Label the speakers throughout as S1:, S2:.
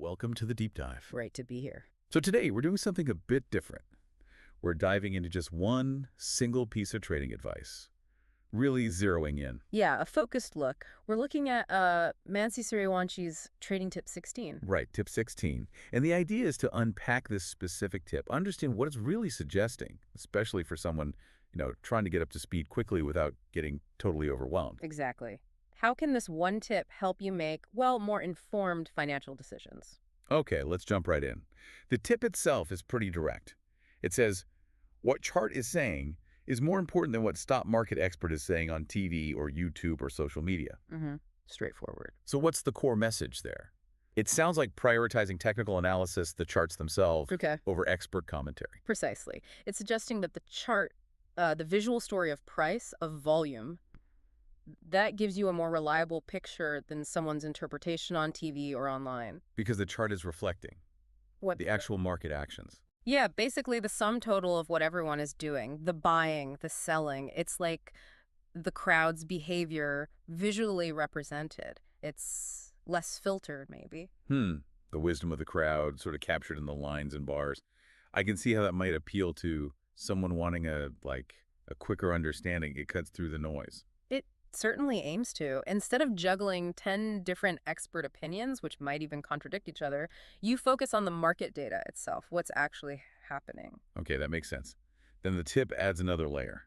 S1: welcome to the deep dive.
S2: Great to be here.
S1: So today we're doing something a bit different. We're diving into just one single piece of trading advice, really zeroing in.
S2: Yeah, a focused look. We're looking at Mansi Suryawanshi's Trading Tip 16.
S1: Right, tip 16. And the idea is to unpack this specific tip, understand what it's really suggesting, especially for someone, trying to get up to speed quickly without getting totally overwhelmed.
S2: Exactly. How can this one tip help you make, well, more informed financial decisions?
S1: Okay, let's jump right in. The tip itself is pretty direct. It says, what chart is saying is more important than what stock market expert is saying on TV or YouTube or social media.
S2: Straightforward.
S1: So what's the core message there? It sounds like prioritizing technical analysis, the charts themselves,
S2: Okay.
S1: over expert commentary.
S2: Precisely. It's suggesting that the chart, the visual story of price, of volume, that gives you a more reliable picture than someone's interpretation on TV or online.
S1: Because the chart is reflecting
S2: What?
S1: the actual market actions.
S2: Yeah, basically the sum total of what everyone is doing, the buying, the selling. It's like the crowd's behavior visually represented. It's less filtered, maybe.
S1: The wisdom of the crowd sort of captured in the lines and bars. I can see how that might appeal to someone wanting a quicker understanding. It cuts through the noise.
S2: It certainly aims to. Instead of juggling 10 different expert opinions, which might even contradict each other, you focus on the market data itself, what's actually happening.
S1: Okay, that makes sense. Then the tip adds another layer.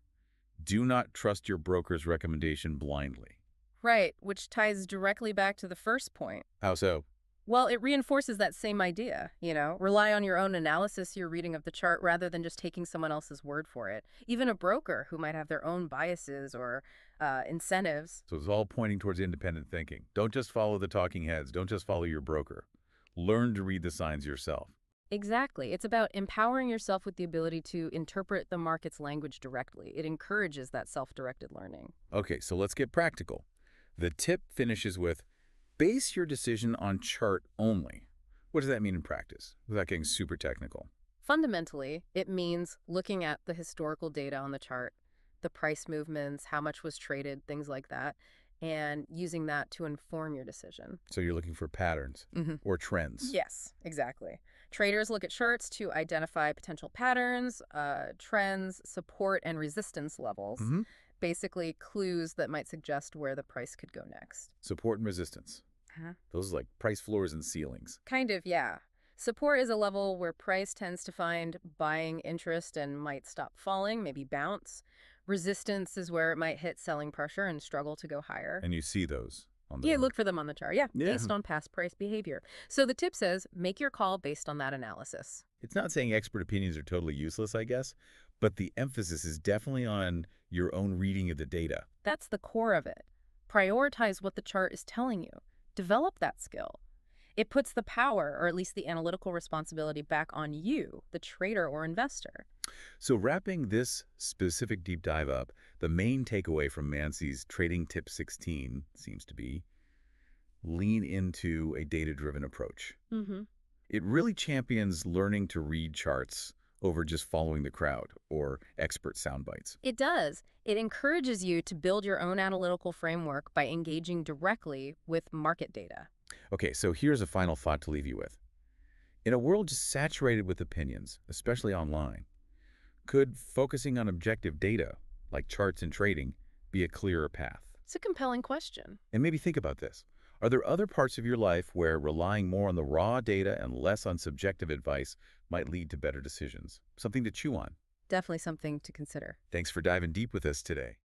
S1: Do not trust your broker's recommendation blindly.
S2: Right, which ties directly back to the first point.
S1: How so?
S2: Well, it reinforces that same idea, Rely on your own analysis, your reading of the chart, rather than just taking someone else's word for it. Even a broker who might have their own biases or incentives.
S1: So it's all pointing towards independent thinking. Don't just follow the talking heads. Don't just follow your broker. Learn to read the signs yourself.
S2: Exactly. It's about empowering yourself with the ability to interpret the market's language directly. It encourages that self-directed learning.
S1: Okay, so let's get practical. The tip finishes with, base your decision on chart only. What does that mean in practice, without getting super technical?
S2: Fundamentally, it means looking at the historical data on the chart, the price movements, how much was traded, things like that, and using that to inform your decision.
S1: So you're looking for patterns or trends.
S2: Yes, exactly. Traders look at charts to identify potential patterns, trends, support, and resistance levels. Basically, clues that might suggest where the price could go next.
S1: Support and resistance. Those are like price floors and ceilings.
S2: Kind of, yeah. Support is a level where price tends to find buying interest and might stop falling, maybe bounce. Resistance is where it might hit selling pressure and struggle to go higher.
S1: And you see those on the
S2: Yeah, look for them on the chart. Yeah,
S1: Yeah.
S2: based on past price behavior. So the tip says, make your call based on that analysis.
S1: It's not saying expert opinions are totally useless, I guess, but the emphasis is definitely on your own reading of the data.
S2: That's the core of it. Prioritize what the chart is telling you. Develop that skill. It puts the power, or at least the analytical responsibility, back on you, the trader or investor.
S1: So wrapping this specific deep dive up, the main takeaway from Mansi's Trading Tip 16 seems to be lean into a data-driven approach. It really champions learning to read charts over just following the crowd or expert sound bites.
S2: It does. It encourages you to build your own analytical framework by engaging directly with market data.
S1: Okay, so here's a final thought to leave you with. In a world just saturated with opinions, especially online, could focusing on objective data, like charts and trading, be a clearer path?
S2: It's a compelling question.
S1: And maybe think about this. Are there other parts of your life where relying more on the raw data and less on subjective advice might lead to better decisions? Something to chew on.
S2: Definitely something to consider.
S1: Thanks for diving deep with us today.